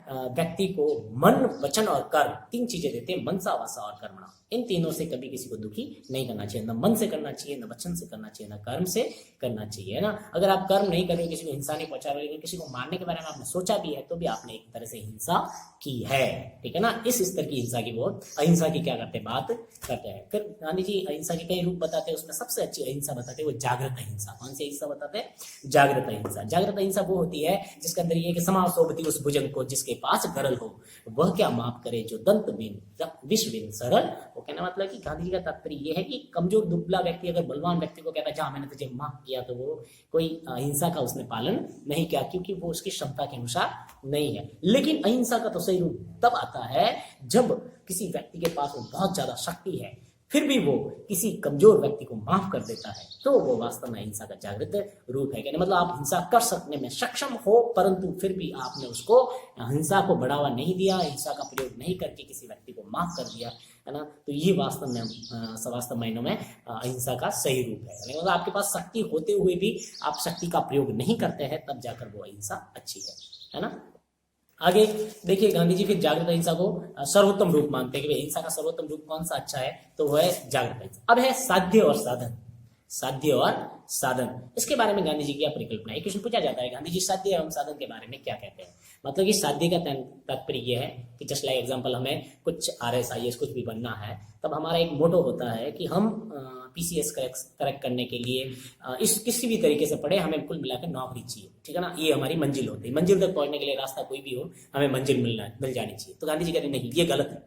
व्यक्ति को मन, वचन और कर्म, तीन चीजें देते हैं, मनसा, वाचा और कर्मणा। इन तीनों से कभी किसी को दुखी नहीं करना चाहिए, न मन से करना चाहिए, न वचन से करना चाहिए, न कर्म से करना चाहिए, है ना। अगर आप कर्म नहीं कर रहे हो, किसी को हिंसा नहीं पहुंचा रहे हो, किसी को मारने के बारे में आपने सोचा भी है, तो भी आपने एक तरह से हिंसा की है, ठीक है ना। इस स्तर की हिंसा की, वो अहिंसा की क्या करते हैं, बात करते हैं। फिर गांधी जी अहिंसा के कई रूप बताते हैं, उसमें सबसे अच्छी अहिंसा बताते हैं वो जागृत अहिंसा। कौन सी अहिंसा बताते हैं, जागृत अहिंसा। जागृत अहिंसा वो होती है जिसके अंदर ये कि समा सोबती उस भुजंग को जिसके पास गरल हो, वह क्या माफ करे जो दंत बिन विष बिन सरल। वो कहना मतलब कि गांधी जी का तात्पर्य ये है कि कमजोर दुबला व्यक्ति अगर बलवान व्यक्ति को कहता है जहां मैंने तुझे माफ किया, तो वो कोई अहिंसा का उसने पालन नहीं किया, क्योंकि वो उसकी क्षमता के अनुसार नहीं है। लेकिन अहिंसा का तो सही रूप तब आता है जब किसी व्यक्ति के पास बहुत ज्यादा शक्ति है, फिर भी वो किसी कमजोर व्यक्ति को माफ कर देता है, तो वो वास्तव में अहिंसा का जागृत रूप है। कहने मतलब आप हिंसा कर सकने में सक्षम हो, परंतु फिर भी आपने उसको हिंसा को बढ़ावा नहीं दिया, हिंसा का प्रयोग नहीं करके किसी व्यक्ति को माफ कर दिया, है ना। तो ये वास्तव मायनों में अहिंसा का सही रूप है। मतलब आपके पास शक्ति होते हुए भी आप शक्ति का प्रयोग नहीं करते हैं, तब जाकर वो अहिंसा अच्छी है ना। आगे देखिए गांधी जी फिर जागृत अहिंसा को सर्वोत्तम रूप मानते हैं कि हिंसा का सर्वोत्तम रूप कौन सा अच्छा है, तो वह है जागृत अहिंसा। अब है साध्य और साधन। साध्य और साधन, इसके बारे में गांधी जी की क्या परिकल्पना है। क्वेश्चन पूछा जाता है गांधी जी साध्य एवं साधन के बारे में क्या कहते हैं। मतलब कि साध्य का तात्पर्य यह है कि जस्ट लाइक एग्जांपल, हमें कुछ RS IAS कुछ भी बनना है, तब हमारा एक मोटो होता है कि हम PCS करेक्ट करने के लिए इस किसी भी तरीके से पढ़े, हमें कुल मिलाकर नौकरी चाहिए, ठीक है ना। ये हमारी मंजिल होती है। मंजिल तक पहुंचने के लिए रास्ता कोई भी हो, हमें मंजिल मिल जानी चाहिए। तो गांधी जी कहते हैं नहीं, ये गलत है।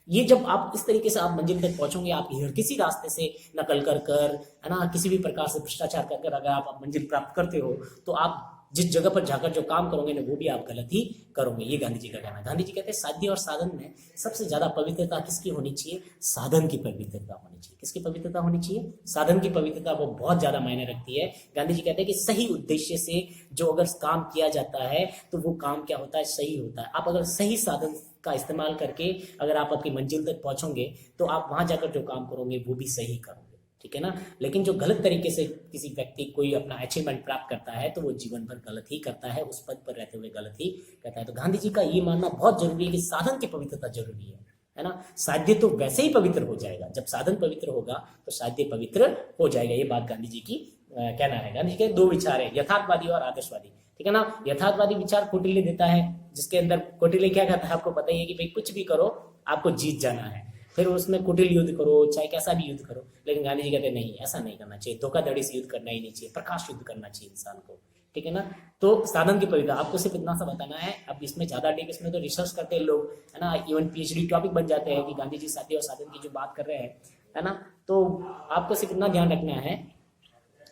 ये जब आप इस तरीके से आप मंजिल तक पहुंचोगे, आप किसी रास्ते से नकल कर, है ना, किसी भी प्रकार से भ्रष्टाचार कर अगर आप मंजिल प्राप्त करते हो, तो आप जिस जगह पर जाकर जो काम करोगे ना, वो भी आप गलत ही करोगे। ये गांधी जी का कहना है। गांधी जी कहते हैं साध्य और साधन में सबसे ज्यादा पवित्रता किसकी होनी चाहिए, साधन की पवित्रता होनी चाहिए। किसकी पवित्रता होनी चाहिए, साधन की पवित्रता, वो बहुत ज्यादा मायने रखती है। गांधी जी कहते हैं कि सही उद्देश्य से जो अगर काम किया जाता है, तो वो काम क्या होता है, सही होता है। आप अगर सही साधन का इस्तेमाल करके अगर आप अपनी मंजिल तक पहुंचोगे, तो आप वहां जाकर जो काम करोगे वो भी सही करोगे, ठीक है ना। लेकिन जो गलत तरीके से किसी व्यक्ति कोई अपना अचीवमेंट प्राप्त करता है, तो वो जीवन भर गलत ही करता है, उस पद पर रहते हुए गलत ही करता है। तो गांधी जी का ये मानना बहुत जरूरी है कि साधन की पवित्रता जरूरी है ना। साध्य तो वैसे ही पवित्र हो जाएगा, जब साधन पवित्र होगा तो साध्य पवित्र हो जाएगा। ये बात गांधी जी की कहना है। गांधी जी के दो विचार है, यथार्थवादी और आदर्शवादी, ठीक है ना। यथार्थवादी विचार कौटिल्य देता है, जिसके अंदर कौटिल्य क्या कहता है आपको पता ही है कि भाई कुछ भी करो आपको जीत जाना है, फिर उसमें कुटिल युद्ध करो, चाहे कैसा भी युद्ध करो। लेकिन गांधी जी कहते हैं नहीं, ऐसा नहीं करना चाहिए, धोखाधड़ी से युद्ध करना ही नहीं चाहिए, प्रकाश युद्ध करना चाहिए इंसान को, ठीक है ना। तो साधन की पवित्रता आपको सिर्फ इतना सा बताना है। अब इसमें ज्यादा डीप इसमें तो रिसर्च करते हैं लोग, है ना, इवन पीएचडी टॉपिक बन जाते हैं कि गांधी जी साध्य और साधन की जो बात कर रहे हैं, है ना। तो आपको सिर्फ इतना ध्यान रखना है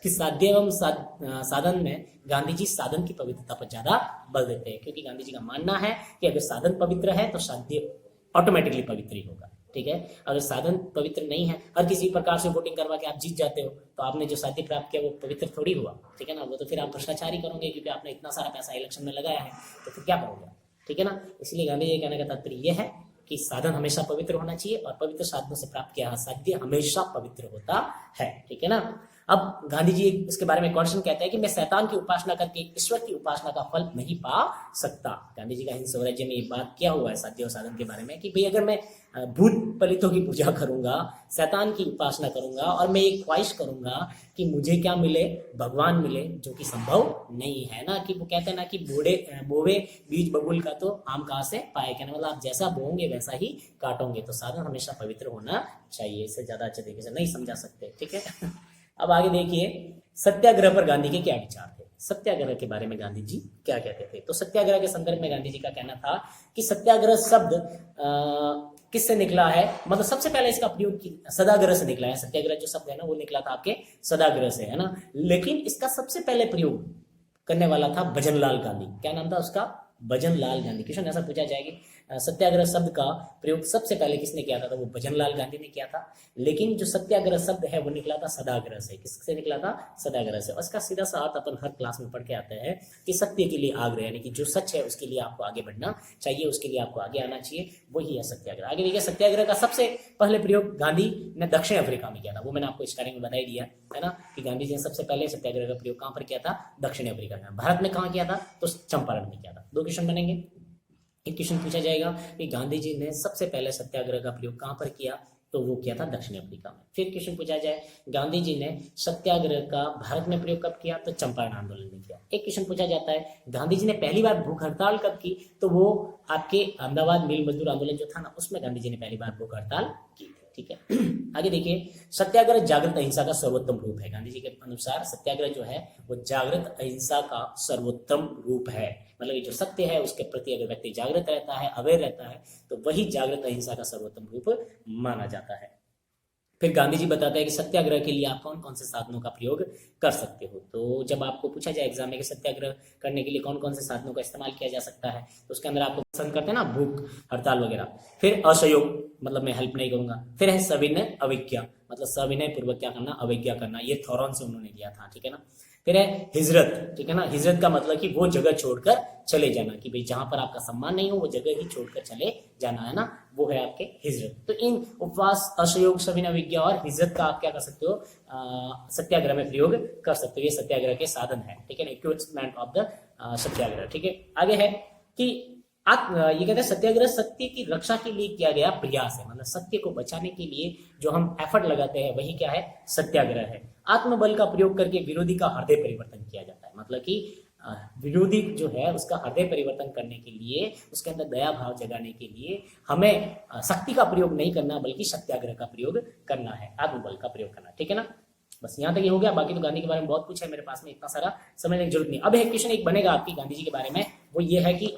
कि साध्य एवं साधन में गांधी जी साधन की पवित्रता पर ज्यादा बल देते हैं, क्योंकि गांधी जी का मानना है कि अगर साधन पवित्र है तो साध्य ऑटोमेटिकली पवित्र ही होगा, ठीक है। अगर साधन पवित्र नहीं है, हर किसी प्रकार से वोटिंग करवा के आप जीत जाते हो, तो आपने जो साध्य प्राप्त किया वो पवित्र थोड़ी हुआ, ठीक है ना। वो तो फिर आप भ्रष्टाचारी करोगे, क्योंकि आपने इतना सारा पैसा इलेक्शन में लगाया है, तो फिर क्या करोगे, ठीक है ना। इसलिए गांधी जी कहने का तात्पर्य यह है कि साधन हमेशा पवित्र होना चाहिए और पवित्र साधनों से प्राप्त किया साध्य हमेशा पवित्र होता है, ठीक है ना। अब गांधी जी इसके बारे में क्वेश्चन कहते हैं कि मैं शैतान की उपासना करके ईश्वर की उपासना का फल नहीं पा सकता। गांधी जी का हिंद स्वराज्य में ये बात किया हुआ है साध्य और साधन के बारे में कि भाई अगर मैं भूत पलितों की पूजा करूंगा, शैतान की उपासना करूंगा और मैं एक ख्वाहिश करूंगा कि मुझे क्या मिले, भगवान मिले, जो कि संभव नहीं है ना। कि वो कहते हैं ना कि बोवे बीज बबूल का तो आम कहाँ से पाए, कहने मतलब आप जैसा बोओगे वैसा ही काटोगे। तो साधन हमेशा पवित्र होना चाहिए, इससे ज्यादा अच्छे तरीके से नहीं समझा सकते, ठीक है। अब आगे देखिए सत्याग्रह पर गांधी के क्या विचार थे, सत्याग्रह के बारे में गांधी जी क्या कहते थे। तो सत्याग्रह के संदर्भ में गांधी जी का कहना था कि सत्याग्रह शब्द किससे निकला है, मतलब सबसे पहले इसका प्रयोग सदाग्रह से निकला है। सत्याग्रह जो शब्द है ना वो निकला था आपके सदाग्रह से, है ना। लेकिन इसका सबसे पहले प्रयोग करने वाला था भजनलाल गांधी। क्या नाम था उसका, भजनलाल गांधी। क्वेश्चन ऐसा पूछा जाएगा सत्याग्रह शब्द का प्रयोग सबसे पहले किसने किया था, तो वो भजनलाल गांधी ने किया था। लेकिन जो सत्याग्रह शब्द है वो निकला था सदाग्रह से। किससे निकला था, सदाग्रह से। और इसका सीधा सा अर्थ अपन हर क्लास में पढ़ के आते हैं कि सत्य के लिए आग्रह, यानी कि जो सच है उसके लिए आपको आगे बढ़ना चाहिए, उसके लिए आपको आगे आना चाहिए, वही है सत्याग्रह। आगे देखिए सत्याग्रह का सबसे पहले प्रयोग गांधी ने दक्षिण अफ्रीका में किया था। वो मैंने आपको स्टार्टिंग में बता ही दिया है ना कि गांधी जी ने सबसे पहले सत्याग्रह का प्रयोग कहां पर किया था, दक्षिण अफ्रीका में। भारत में कहां किया था, तो चंपारण में किया था। दो क्वेश्चन बनेंगे। एक क्वेश्चन पूछा जाएगा कि गांधी जी ने सबसे पहले सत्याग्रह का प्रयोग कहां पर किया, तो वो किया था दक्षिण अफ्रीका में। फिर क्वेश्चन पूछा जाए गांधी जी ने सत्याग्रह का भारत में प्रयोग कब किया, तो चंपारण आंदोलन में किया। एक क्वेश्चन पूछा जाता है गांधी जी ने पहली बार भूख हड़ताल कब की, तो वो आपके अहमदाबाद मिल मजदूर आंदोलन जो था ना उसमें गांधी जी ने पहली बार भूख हड़ताल की, ठीक है। आगे देखिए सत्याग्रह जागृत अहिंसा का सर्वोत्तम रूप है। गांधी जी के अनुसार सत्याग्रह जो है वो जागृत अहिंसा का सर्वोत्तम रूप है। मतलब ये जो सत्य है उसके प्रति अगर व्यक्ति जागृत रहता है, अवेयर रहता है, तो वही जागृत अहिंसा का सर्वोत्तम रूप माना जाता है। फिर गांधी जी बताते हैं कि सत्याग्रह के लिए आप कौन कौन से साधनों का प्रयोग कर सकते हो। तो जब आपको पूछा जाए एग्जाम में कि सत्याग्रह करने के लिए कौन कौन से साधनों का इस्तेमाल किया जा सकता है, तो उसके अंदर आपको पसंद करते हैं ना भूख हड़ताल वगैरह। फिर असहयोग, मतलब मैं हेल्प नहीं करूंगा। फिर है सविनय अवज्ञा, मतलब सविनय पूर्वक क्या करना, अवज्ञा करना। ये थॉरन से उन्होंने लिया था, ठीक है ना। फिर है हिजरत, ठीक है ना। हिजरत का मतलब कि वो जगह छोड़कर चले जाना, कि भाई जहां पर आपका सम्मान नहीं हो वो जगह ही छोड़कर चले जाना, है ना, वो है आपके हिजरत। तो इन उपवास, असहयोग, सविनय अवज्ञा और हिजरत का आप क्या कर सकते हो, सत्याग्रह में प्रयोग कर सकते हो। ये सत्याग्रह के साधन है, ठीक है ना, इक्विपमेंट ऑफ द सत्याग्रह, ठीक है। आगे है कि ये कहते हैं सत्याग्रह सत्य की रक्षा के लिए किया गया प्रयास है। मतलब सत्य को बचाने के लिए जो हम एफर्ट लगाते हैं वही क्या है, सत्याग्रह है। आत्मबल का प्रयोग करके विरोधी का हृदय परिवर्तन किया जाता है। मतलब कि विरोधी जो है उसका हृदय परिवर्तन करने के लिए, उसके अंदर दया भाव जगाने के लिए हमें शक्ति का प्रयोग नहीं करना बल्कि सत्याग्रह का प्रयोग करना है, आत्मबल का प्रयोग करना, ठीक है ना। बस यहाँ तक ये हो गया। बाकी तो गांधी के बारे में बहुत कुछ है, मेरे पास में इतना सारा समझने की जरूरत नहीं। अब एक क्वेश्चन एक बनेगा आपकी गांधी जी के बारे में, वो ये है कि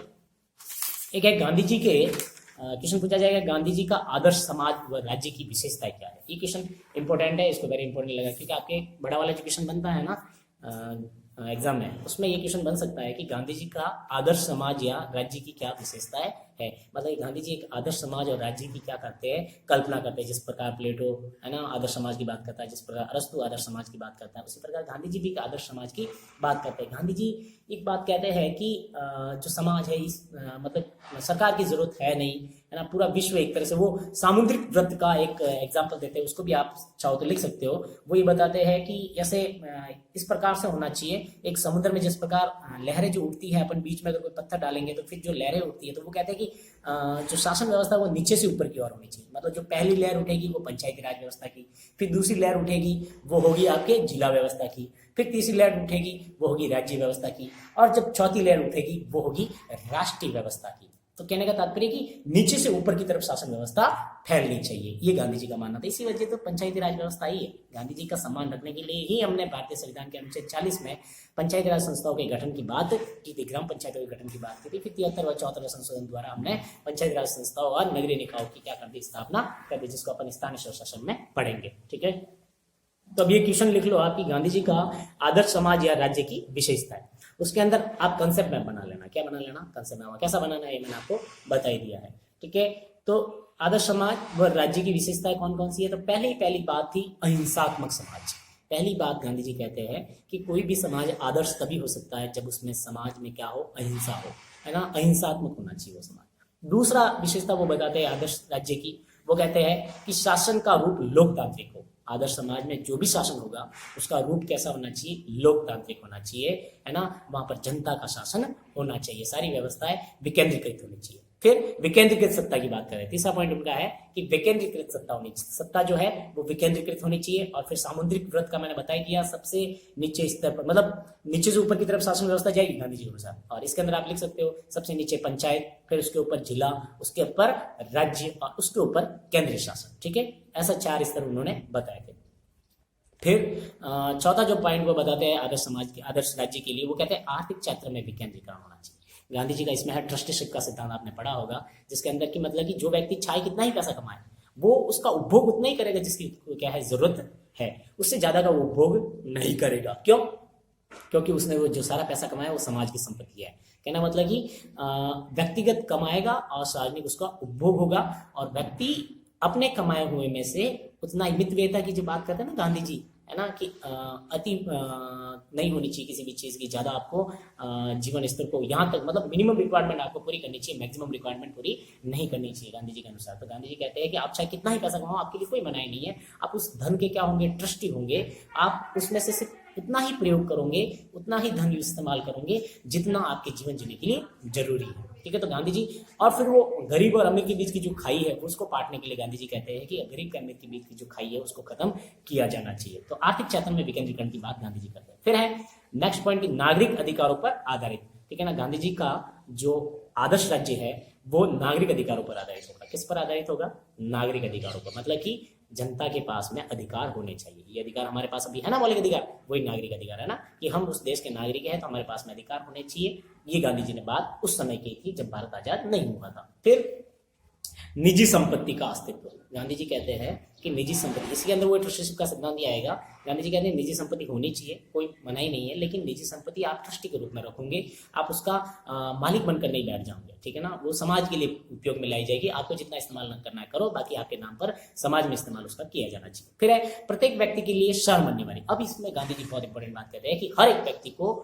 एक है गांधी जी के क्वेश्चन पूछा जाएगा गांधी जी का आदर्श समाज व राज्य की विशेषता क्या है। ये क्वेश्चन इंपॉर्टेंट है, इसको वेरी इंपॉर्टेंट लगा क्योंकि आपके बड़ा वाला जो क्वेश्चन बनता है ना एग्जाम में, उसमें ये क्वेश्चन बन सकता है कि गांधी जी का आदर्श समाज या राज्य की क्या विशेषताएं है। मतलब गांधी जी एक आदर्श समाज और राज्य की क्या करते हैं, कल्पना करते हैं। जिस प्रकार प्लेटो है ना आदर्श समाज की बात करता है, जिस प्रकार अरस्तु आदर्श समाज की बात करता है, उसी प्रकार गांधी जी भी आदर्श समाज की बात करते हैं। गांधी जी एक बात कहते हैं कि जो समाज है इस मतलब सरकार की जरूरत है नहीं, है ना। पूरा विश्व एक तरह से वो सामुद्रिक वृत्त का एक एग्जाम्पल देते हैं, उसको भी आप चाहो तो लिख सकते हो। वो ये बताते हैं कि ऐसे इस प्रकार से होना चाहिए, एक समुद्र में जिस प्रकार लहरें जो उठती है, अपन बीच में अगर कोई पत्थर डालेंगे तो फिर जो लहरें उठती है, तो वो कहते हैं कि जो शासन व्यवस्था वो नीचे से ऊपर की ओर होनी चाहिए। मतलब जो पहली लहर उठेगी वो पंचायती राज व्यवस्था की, फिर दूसरी लहर उठेगी वो होगी आपके जिला व्यवस्था की, फिर तीसरी लहर उठेगी वो होगी राज्य व्यवस्था की, और जब चौथी लहर उठेगी वो होगी राष्ट्रीय व्यवस्था की। तो कहने का तात्पर्य कि नीचे से ऊपर की तरफ शासन व्यवस्था फैलनी चाहिए, ये गांधी जी का मानना था। इसी वजह तो पंचायती राज व्यवस्था ही है। गांधी जी का सम्मान रखने के लिए ही हमने भारतीय संविधान के अनुच्छेद 40 में पंचायती राज संस्थाओं के गठन की बात की थी, ग्राम पंचायतों के गठन की बात की थी। फिर 73 व 74 संशोधन द्वारा हमने पंचायती राज संस्थाओं और नगरीय निकायों की क्या कर दी, स्थापना कर दी, जिसको अपन स्थानीय स्वशासन में पढ़ेंगे। ठीक है, तो अब ये क्वेश्चन लिख लो आपकी गांधी जी का आदर्श समाज या राज्य की विशेषता है। उसके अंदर आप कंसेप्ट मैप बना लेना। क्या बना लेना? Concept map. कैसा बनाना है ये मैंने आपको बता ही दिया है। ठीक है, तो आदर्श समाज व राज्य की विशेषताएं कौन कौन सी है? तो पहली बात थी अहिंसात्मक समाज। पहली बात गांधी जी कहते हैं कि कोई भी समाज आदर्श तभी हो सकता है जब उसमें समाज में क्या हो, अहिंसा हो, है ना, अहिंसात्मक होना चाहिए वो समाज। दूसरा विशेषता वो बताते हैं आदर्श राज्य की, वो कहते हैं कि शासन का रूप लोकतांत्रिक हो। आदर्श समाज में जो भी शासन होगा उसका रूप कैसा होना चाहिए? लोकतांत्रिक होना चाहिए, है ना, वहां पर जनता का शासन होना चाहिए, सारी व्यवस्थाएं विकेंद्रीकृत होनी चाहिए। फिर विकेंद्रीकृत सत्ता की बात करें, तीसरा पॉइंट उनका है कि विकेंद्रीकृत सत्ता होनी चाहिए, सत्ता जो है वो विकेंद्रीकृत होनी चाहिए। और फिर सामुद्रिक व्रत का मैंने बता ही दिया, सबसे नीचे स्तर पर, मतलब नीचे से ऊपर की तरफ शासन व्यवस्था जाएगी गांधी जी के अनुसार। और इसके अंदर आप लिख सकते हो सबसे नीचे पंचायत, फिर उसके ऊपर जिला, उसके ऊपर राज्य और उसके ऊपर केंद्रीय शासन। ठीक है, ऐसा 4 स्तर उन्होंने बताए थे। फिर चौथा जो पॉइंट वो बताते हैं आदर्श समाज के, आदर्श राज्य के लिए, वो कहते हैं आर्थिक क्षेत्र में विकेंद्रीकरण होना चाहिए। गांधी जी का इसमें है ट्रस्टीशिप का सिद्धांत, आपने पढ़ा होगा, जिसके अंदर की मतलब कि जो व्यक्ति चाहे कितना ही पैसा कमाए वो उसका उपभोग उतना ही करेगा जिसकी क्या है जरूरत है, उससे ज्यादा का वो उपभोग नहीं करेगा। क्यों? क्योंकि उसने वो जो सारा पैसा कमाया वो समाज की संपत्ति है। कहना मतलब कि व्यक्तिगत कमाएगा और सार्वजनिक उसका उपभोग होगा, और व्यक्ति अपने कमाए हुए में से उतना ही मितव्ययता की जो बात करते हैं ना गांधी जी, है ना, कि अति नहीं होनी चाहिए किसी भी चीज की, ज्यादा आपको जीवन स्तर को यहाँ तक, मतलब मिनिमम रिक्वायरमेंट आपको पूरी करनी चाहिए, मैक्सिमम रिक्वायरमेंट पूरी नहीं करनी चाहिए गांधी जी के अनुसार। तो गांधी जी कहते हैं कि आप चाहे कितना ही पैसा कमाओ, आपके लिए कोई मनाही नहीं है, आप उस धन के क्या होंगे, ट्रस्टी होंगे, आप उसमें से सिर्फ उतना ही प्रयोग करोगे, उतना ही धन इस्तेमाल करोगे जितना आपके जीवन जीने के लिए जरूरी है। ठीक है, तो गांधी जी, और फिर वो गरीब और अमीर के बीच की जो खाई है उसको पाटने के लिए गांधी जी कहते हैं कि गरीब के अमीर के बीच की जो खाई है उसको खत्म किया जाना चाहिए। तो आर्थिक क्षेत्र में विकेंद्रीकरण की बात गांधी जी करते हैं। फिर है नेक्स्ट पॉइंट, नागरिक अधिकारों पर आधारित। ठीक है ना, गांधी जी का जो आदर्श राज्य है वो नागरिक अधिकारों पर आधारित होगा। किस पर आधारित होगा? नागरिक अधिकारों पर, मतलब कि जनता के पास में अधिकार होने चाहिए। ये अधिकार हमारे पास अभी है ना, मौलिक अधिकार, वही नागरिक अधिकार है ना, कि हम उस देश के नागरिक हैं तो हमारे पास में अधिकार होने चाहिए। ये गांधी जी ने बात उस समय की थी जब भारत आजाद नहीं हुआ था। फिर निजी संपत्ति का अस्तित्व, गांधी जी कहते हैं कि निजी संपत्ति, इसके अंदर वो ट्रस्टीशिप का सिद्धांत ही आएगा। गांधी जी कहते हैं निजी संपत्ति होनी चाहिए, कोई मनाही नहीं है, लेकिन निजी संपत्ति आप ट्रस्टी के रूप में रखोगे, आप उसका मालिक बनकर नहीं बैठ जाओगे। ठीक है ना, वो समाज के लिए उपयोग में लाई जाएगी, आपको जितना इस्तेमाल करना है करो, बाकी आपके नाम पर समाज में इस्तेमाल उसका किया जाना चाहिए। फिर है प्रत्येक व्यक्ति के लिए श्रम अनिवार्य। अब इसमें गांधी जी बहुत इंपॉर्टेंट बात कहते हैं कि हर एक व्यक्ति को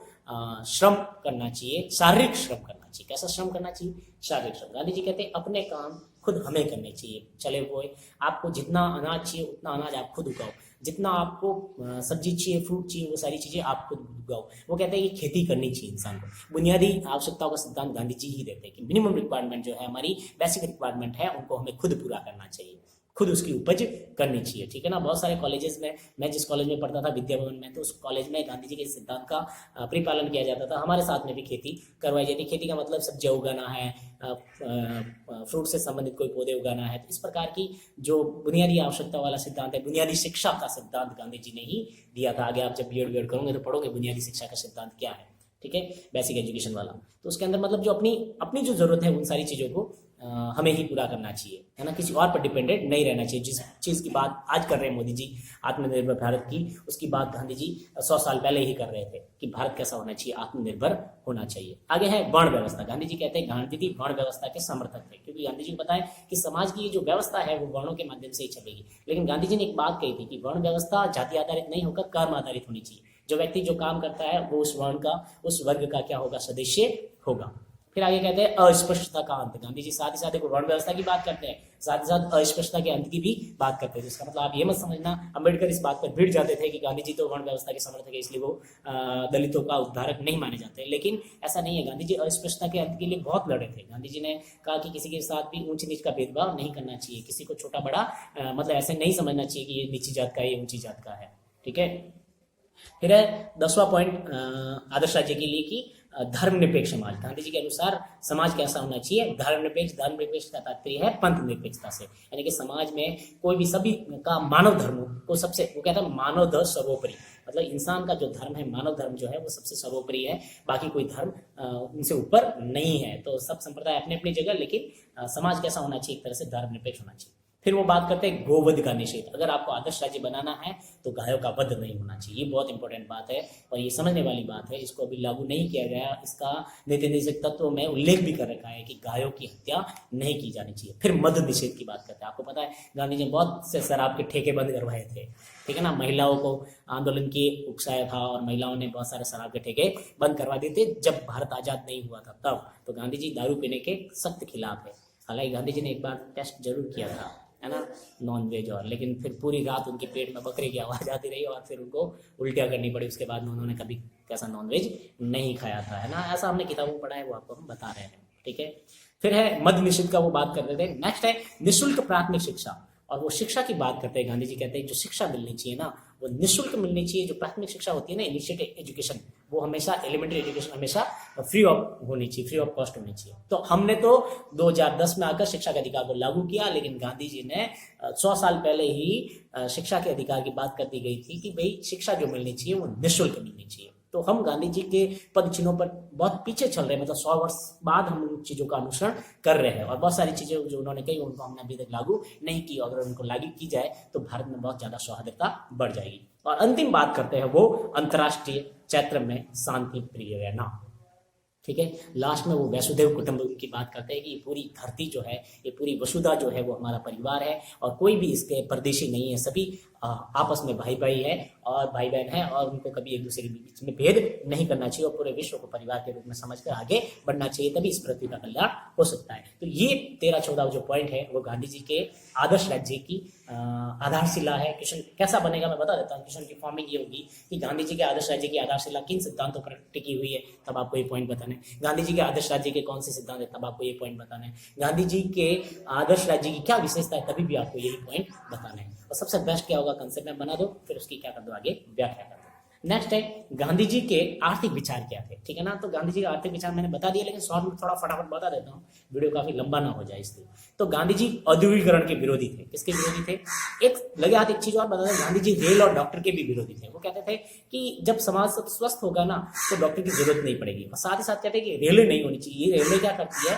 श्रम करना चाहिए, शारीरिक श्रम करना चाहिए। कैसा श्रम करना चाहिए? शारीरिक श्रम। गांधी जी कहते हैं अपने काम खुद हमें करने चाहिए, चले हुए आपको जितना अनाज चाहिए उतना अनाज आप खुद उगाओ, जितना आपको सब्जी चाहिए, फ्रूट चाहिए, वो सारी चीजें आप खुद उगाओ। वो कहते हैं कि खेती करनी चाहिए इंसान को। बुनियादी आवश्यकताओं का सिद्धांत गांधी जी ही देते हैं कि मिनिमम रिक्वायरमेंट जो है हमारी बेसिक रिक्वायरमेंट है उनको हमें खुद पूरा करना चाहिए, खुद उसकी उपज करनी चाहिए। ठीक है ना, बहुत सारे कॉलेजेस में, मैं जिस कॉलेज में पढ़ता था विद्या भवन में, तो उस कॉलेज में गांधी जी के सिद्धांत का परिपालन किया जाता था। हमारे साथ में भी खेती करवाई जाती। खेती का मतलब सब्जियां उगाना है, फ्रूट से संबंधित कोई पौधे उगाना है। तो इस प्रकार की जो बुनियादी आवश्यकता वाला सिद्धांत है, बुनियादी शिक्षा का सिद्धांत गांधी जी ने ही दिया था। आगे आप जब बीएड करोगे तो पढ़ोगे बुनियादी शिक्षा का सिद्धांत क्या है। ठीक है, बेसिक एजुकेशन वाला। तो उसके अंदर मतलब जो अपनी जो जरूरत है उन सारी चीजों को हमें ही पूरा करना चाहिए, है ना, किसी और पर डिपेंडेंट नहीं रहना चाहिए। जिस चीज की बात आज कर रहे हैं मोदी जी आत्मनिर्भर भारत की, उसकी बात गांधी जी 100 साल पहले ही कर रहे थे कि भारत कैसा होना चाहिए, आत्मनिर्भर होना चाहिए। आगे है वर्ण व्यवस्था। गांधी जी कहते हैं गांधी जी वर्ण व्यवस्था के समर्थक थे, क्योंकि गांधी जी को पता है कि समाज की जो व्यवस्था है वो वर्णों के माध्यम से ही चलेगी। लेकिन गांधी जी ने एक बात कही थी कि वर्ण व्यवस्था जाति आधारित नहीं होकर कर्म आधारित होनी चाहिए। जो व्यक्ति जो काम करता है वो उस वर्ण का, उस वर्ग का क्या होगा, सदस्य होगा। फिर आगे कहते हैं अस्पष्टता का अंत। गांधी जी साथ ही साथ देखो वर्ण व्यवस्था की बात करते हैं, साथ ही साथ अस्पष्टता के अंत की भी बात करते हैं। इसका मतलब आप ये मत समझना अम्बेडकर इस बात पर भिड़ जाते थे कि गांधी जी तो वर्ण व्यवस्था के समर्थक है इसलिए वो दलितों का उद्धारक नहीं माने जाते, लेकिन ऐसा नहीं है। गांधी जी अस्पष्टता के अंत के लिए बहुत लड़े थे। गांधी जी ने कहा कि किसी के साथ भी ऊंच नीच का भेदभाव नहीं करना चाहिए, किसी को छोटा बड़ा मतलब ऐसे नहीं समझना चाहिए कि ये नीची जात का है ये ऊंची जात का है, ठीक है। फिर है 10वां पॉइंट आदर्श राज्य के लिए कि धर्मनिरपेक्ष समाज। गांधी जी के अनुसार समाज कैसा होना चाहिए? धर्मनिरपेक्ष का तात्पर्य है पंथ निरपेक्षता से, यानी कि समाज में कोई भी सभी का मानव धर्म को सबसे, वो कहता है मानव धर्म सर्वोपरि, मतलब इंसान का जो धर्म है मानव धर्म जो है वो सबसे सर्वोपरि है, बाकी कोई धर्म उनसे ऊपर नहीं है। तो सब संप्रदाय अपनी अपनी जगह, लेकिन समाज कैसा होना चाहिए? एक तरह से धर्मनिरपेक्ष होना चाहिए। फिर वो बात करते हैं गोवध का निषेध। अगर आपको आदर्श राज्य बनाना है तो गायों का वध नहीं होना चाहिए। ये बहुत इंपॉर्टेंट बात है और ये समझने वाली बात है। इसको अभी लागू नहीं किया गया, इसका नीति निर्देशक तत्व में उल्लेख भी कर रखा है कि गायों की हत्या नहीं की जानी चाहिए। फिर मद निषेध की बात करते हैं। आपको पता है गांधी जी ने बहुत से शराब के ठेके बंद करवाए थे, ठीक है ना। महिलाओं को आंदोलन की उकसाया था और महिलाओं ने बहुत सारे शराब के ठेके बंद करवा दिए थे जब भारत आजाद नहीं हुआ था तब। तो गांधी जी दारू पीने के सख्त खिलाफ है। हालांकि गांधी जी ने एक बार टेस्ट जरूर किया था, है ना, नॉन वेज और, लेकिन फिर पूरी रात उनके पेट में बकरे की आवाज़ आती रही और फिर उनको उल्टियाँ करनी पड़ी। उसके बाद में उन्होंने कभी कैसा नॉन वेज नहीं खाया था, है ना। ऐसा हमने किताबों में पढ़ा है, वो आपको हम बता रहे हैं, ठीक है। फिर है मद निषेध का, वो बात करते थे। नेक्स्ट है निःशुल्क प्राथमिक शिक्षा, और वो शिक्षा की बात करते हैं। गांधी जी कहते हैं जो शिक्षा मिलनी चाहिए ना वो निःशुल्क मिलनी चाहिए। जो प्राथमिक शिक्षा होती है ना, इनिशिएटिव एजुकेशन, वो हमेशा एलिमेंट्री एजुकेशन हमेशा फ्री ऑफ होनी चाहिए, फ्री ऑफ कॉस्ट होनी चाहिए। तो हमने तो 2010 में आकर शिक्षा के अधिकार को लागू किया, लेकिन गांधी जी ने 100 साल पहले ही शिक्षा के अधिकार की बात कर दी गई थी कि भाई शिक्षा जो मिलनी चाहिए वो निःशुल्क मिलनी चाहिए। तो हम गांधी जी के पद चिन्हों पर बहुत पीछे चल रहे हैं, मतलब 100 वर्ष बाद हम उन चीज़ों का अनुसरण कर रहे हैं और बहुत सारी चीज़ें जो उन्होंने कही उनको हमने अभी तक लागू नहीं की। अगर उनको लागू की जाए तो भारत में बहुत ज़्यादा सौहार्दता बढ़ जाएगी। और अंतिम बात करते हैं वो अंतर्राष्ट्रीय चैत्र में शांति प्रिय रहना, ठीक है। लास्ट में वो वसुधैव कुटुंबकम की बात करते हैं कि ये पूरी धरती जो है, ये पूरी वसुधा जो है वो हमारा परिवार है और कोई भी इसके परदेशी नहीं है। सभी आपस में भाई भाई है और भाई बहन है और उनको कभी एक दूसरे के बीच में भेद नहीं करना चाहिए और पूरे विश्व को परिवार के रूप में समझकर आगे बढ़ना चाहिए, तभी इस पृथ्वी का कल्याण हो सकता है। तो ये 13-14 जो पॉइंट है वो गांधी जी के आदर्श राज्य की आधारशिला है। क्वेश्चन कैसा बनेगा मैं बता देता हूँ। क्वेश्चन की फॉर्मिंग ये होगी कि गांधी जी के आदर्श राज्य की आधारशिला किन सिद्धांतों पर टिकी हुई है, तब आपको ये पॉइंट बताना है। गांधी जी के आदर्श राज्य के कौन से सिद्धांत है, तब आपको ये पॉइंट बताना है। गांधी जी के आदर्श राज्य की क्या विशेषता है, तभी भी आपको यही पॉइंट बताना है। और सबसे बेस्ट क्या होगा, कंसेप्ट में बना दो, फिर उसकी क्या कर दो आगे व्याख्या कर दो। नेक्स्ट है गांधी जी के आर्थिक विचार क्या थे, ठीक है ना। तो गांधी जी के आर्थिक विचार मैंने बता दिया, लेकिन शॉर्ट में थोड़ा फटाफट बता देता हूँ, वीडियो काफी लंबा ना हो जाए इसलिए। तो गांधी जी औद्योगिकरण के विरोधी थे। किसके विरोधी थे? एक लगे हाथ एक चीज और बता दें, गांधी जी रेल और डॉक्टर के भी विरोधी थे। वो कहते थे कि जब समाज स्वस्थ होगा ना तो डॉक्टर की जरूरत नहीं पड़ेगी। और साथ ही साथ कहते हैं कि रेलवे नहीं होनी चाहिए। रेलवे क्या करती है,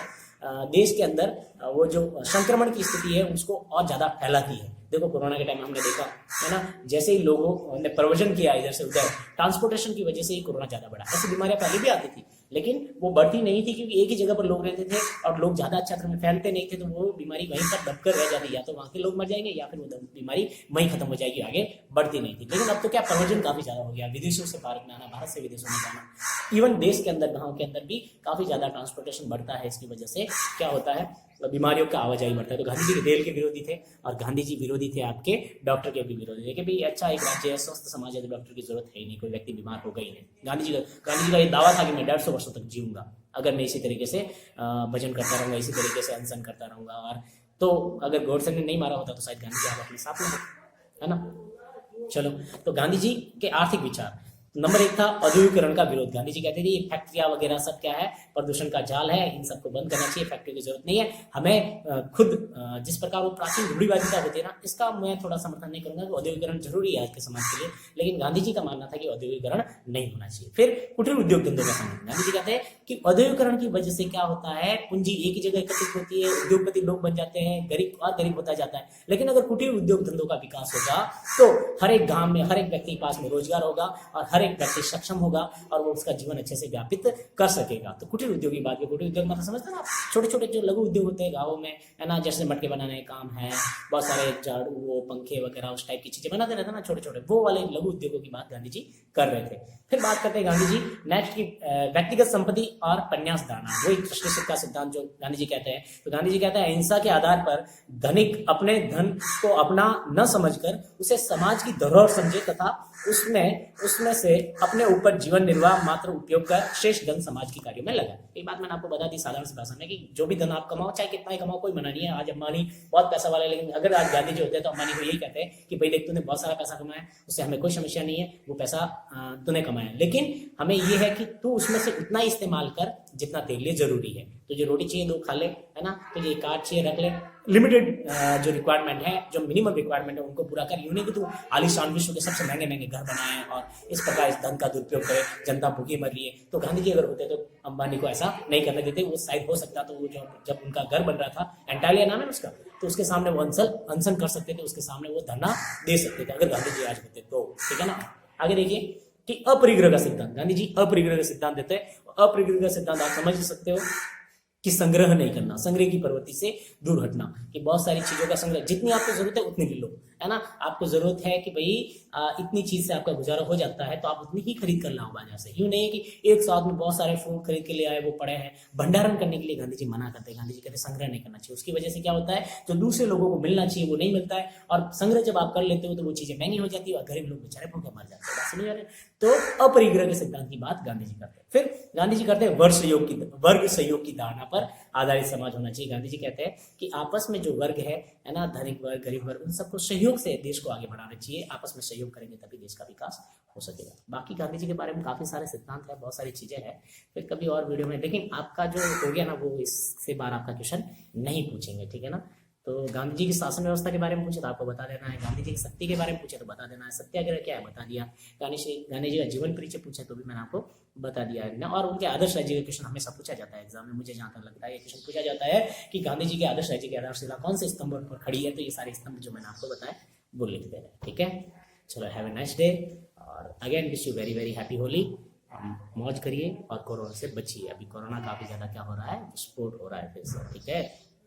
देश के अंदर वो जो संक्रमण की स्थिति है उसको और ज्यादा फैलाती है। देखो कोरोना के टाइम हमने देखा है ना, जैसे ही लोगों ने प्रवजन किया इधर से उधर, ट्रांसपोर्टेशन की वजह से ही कोरोना ज्यादा बढ़ा। ऐसी बीमारियां पहले भी आती थी लेकिन वो बढ़ती नहीं थी क्योंकि एक ही जगह पर लोग रहते थे और लोग ज्यादा क्षेत्र में फैलते नहीं थे, तो वो बीमारी वहीं पर दबकर रह जाती। या तो वहां के लोग मर जाएंगे या फिर वो बीमारी वहीं खत्म हो जाएगी, आगे बढ़ती नहीं थी। लेकिन अब तो क्या प्रवजन काफी ज्यादा हो गया, विदेशों से भारत में आना, भारत से विदेशों में जाना, इवन देश के अंदर गाँव के अंदर भी काफी ज्यादा ट्रांसपोर्टेशन बढ़ता है। इसकी वजह से क्या होता है, बीमारियों का आवाजाही बढ़ता है। तो गांधी जी रेल के विरोधी थे और गांधी जी विरोधी थे आपके डॉक्टर के भी विरोधी थे कि भाई अच्छा एक राज्य है, स्वस्थ समाज है तो डॉक्टर की जरूरत है ही नहीं, कोई व्यक्ति बीमार होगा ही नहीं। गांधी जी का ये दावा था कि मैं 150 वर्षों तक जीऊंगा अगर मैं इसी तरीके से भजन करता रहूंगा, इसी तरीके से अनशन करता रहूंगा। और तो अगर गॉडसे ने नहीं मारा होता तो शायद गांधी जी आप अपने साथ में है ना। चलो, तो गांधी जी के आर्थिक विचार, नंबर 1 था औद्योगिकरण का विरोध। गांधी जी कहते थे ये फैक्ट्रियां वगैरह सब क्या है, प्रदूषण का जाल है, इन सबको बंद करना चाहिए, फैक्ट्री की जरूरत नहीं है। हमें खुद जिस प्रकार वो प्राचीन रूढ़िवादिता होती है ना, इसका मैं थोड़ा समर्थन नहीं करूंगा कि औद्योगिकरण जरूरी है आज के समाज के लिए, लेकिन गांधी जी का मानना था कि औद्योगिकरण नहीं होना चाहिए। फिर कुटीर उद्योग धंधों का संबंध, गांधी जी कहते हैं कि औद्योगिकरण की वजह से क्या होता है, पूंजी एक ही जगह एकत्रित होती है, उद्योगपति लोग बन जाते हैं, गरीब और गरीब होता जाता है। लेकिन अगर कुटीर उद्योग धंधों का विकास होगा तो हर एक गांव में हर एक व्यक्ति के पास में रोजगार होगा और हर एक व्यक्ति सक्षम होगा और वो उसका जीवन अच्छे से व्यापित कर सकेगा। तो कुटीर उद्योग की बात, कुटीर उद्योग मतलब समझते हैं ना, छोटे छोटे जो लघु उद्योग होते हैं गाँव में, है ना, जैसे मटके बनाने का काम है, बहुत सारे झाड़ू, वो पंखे वगैरह उस टाइप की चीजें बनाते रहते हैं ना छोटे छोटे, वो वाले लघु उद्योगों की बात गांधी जी कर रहे थे। फिर बात करते हैं गांधी जी नेक्स्ट की व्यक्तिगत संपत्ति और पन्यास दाना, वही तृष्णा का सिद्धांत जो गांधी जी कहते हैं। तो गांधी जी कहते हैं अहिंसा के आधार पर धनिक अपने धन को अपना न समझकर उसे समाज की धरोहर समझे तथा उसमें से अपने ऊपर जीवन निर्वाह मात्र उपयोग कर शेष धन समाज के कार्यों में लगा। ये बात मैंने आपको बता दी साधारण सी भाषा में कि जो भी धन आप कमाओ, चाहे कितना ही कमाओ, कोई मना नहीं है। आज अंबानी बहुत पैसा वाला है, लेकिन अगर आज गांधी जी होते तो अंबानी को यही कहते हैं कि भाई देख, तूने बहुत सारा पैसा कमाया, उससे हमें कोई समस्या नहीं है, वो पैसा तूने कमाया, लेकिन हमें ये है कि तू उसमें से उतना ही इस्तेमाल कर जितना तेरे लिए जरूरी है। तुझे रोटी चाहिए 2 खा ले, है ना, तुझे एक कार्ड चाहिए रख ले, लिमिटेड जो रिक्वायरमेंट है, जो मिनिमम रिक्वायरमेंट है उनको पूरा कर। यूं नहीं कि तू आलिशान विश्व के सबसे महंगे महंगे घर बनाए और इस प्रकार इस धन का दुरुपयोग करे, जनता भूखी मर रही है। तो गांधी जी अगर होते तो अंबानी को ऐसा नहीं करने देते। वो शायद हो सकता तो वो जब उनका घर बन रहा था, एंटालिया नाम है उसका, तो उसके सामने वो अनशन कर सकते थे, उसके सामने वो धरना दे सकते थे अगर गांधी जी आज होते तो, ठीक है ना। आगे देखिए कि अपरिग्रह का सिद्धांत, गांधी जी अपरिग्रह का सिद्धांत देते हैं। अपरिग्रह का सिद्धांत आप समझ सकते हो कि संग्रह नहीं करना, संग्रह की प्रवृत्ति से दूर हटना, कि बहुत सारी चीजों का संग्रह, जितनी आपको जरूरत है उतनी ले लो, है ना। आपको जरूरत है कि भाई इतनी चीज से आपका गुजारा हो जाता है तो आप उतनी ही खरीद कर लाओ बाजार से। यूं नहीं है कि एक साथ में बहुत सारे फूल खरीद के ले आए, वो पड़े हैं। भंडारण करने के लिए गांधी जी मना करते हैं। गांधी जी कहते हैं संग्रह नहीं करना चाहिए। उसकी वजह से क्या होता है, जो दूसरे लोगों को मिलना चाहिए वो नहीं मिलता है, और संग्रह जब आप कर लेते हो तो वो चीजें महंगी हो जाती है और गरीब लोग बेचारे भूखे मर जाते हैं। समझ आ रहे हैं? तो अपरिग्रह के सिद्धांत की बात गांधी जी करते हैं। फिर गांधी जी करते हैं वर्ग सहयोग की धारणा पर आधारित समाज होना चाहिए। गांधी जी कहते हैं कि आपस में जो वर्ग है ना, धनिक वर्ग, गरीब वर्ग, उन सबको सहयोग से देश को आगे बढ़ाना चाहिए। आपस में सहयोग करेंगे तभी देश का विकास हो सकेगा। बाकी गांधी जी के बारे में काफी सारे सिद्धांत है, बहुत सारी चीजें हैं, फिर कभी और वीडियो में। लेकिन आपका जो हो गया ना, वो इससे बार आपका क्वेश्चन नहीं पूछेंगे, ठीक है ना। तो गांधी जी की शासन व्यवस्था के बारे में पूछे तो आपको बता देना है, गांधी जी की शक्ति के बारे में पूछे तो बता देना है, सत्याग्रह क्या है बता दिया, गांधी जी का जीवन परिचय पूछे तो भी मैंने आपको बता दिया है ना। और उनके आदर्श राज्य का क्वेश्चन हमेशा पूछा जाता है एग्जाम में, मुझे जहां तक लगता है ये क्वेश्चन पूछा जाता है कि गांधी जी के आदर्श राज्य की आधारशिला कौन से स्तंभ पर खड़ी है। तो ये सारे स्तंभ जो मैंने आपको बताया वो लिख देना, ठीक है। चलो, हैव ए नाइस डे, और again wish you very very happy Holi. मौज करिए और कोरोना से बचिए। अभी कोरोना काफी ज्यादा क्या हो रहा है, विस्फोट हो रहा है फिर से, ठीक है।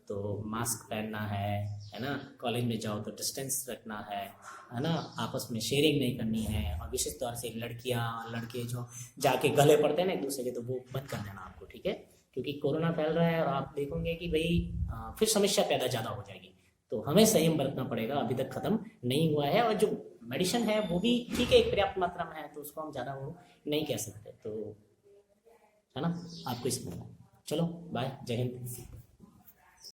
तो मास्क पहनना है ना, कॉलेज में जाओ तो डिस्टेंस रखना है ना, आपस में शेयरिंग नहीं करनी है, और विशेष तौर से लड़कियां लड़के जो जाके गले पड़ते हैं ना एक दूसरे के, तो वो बंद कर देना आपको, ठीक है। क्योंकि कोरोना फैल रहा है और आप देखोगे कि भाई फिर समस्या पैदा ज़्यादा हो जाएगी, तो हमें संयम बरतना पड़ेगा। अभी तक खत्म नहीं हुआ है, और जो मेडिसिन है वो भी ठीक है, एक पर्याप्त मात्रा में है, तो उसको हम ज़्यादा वो नहीं कह सकते, तो है ना, आपको इसमें। चलो बाय, जय हिंद।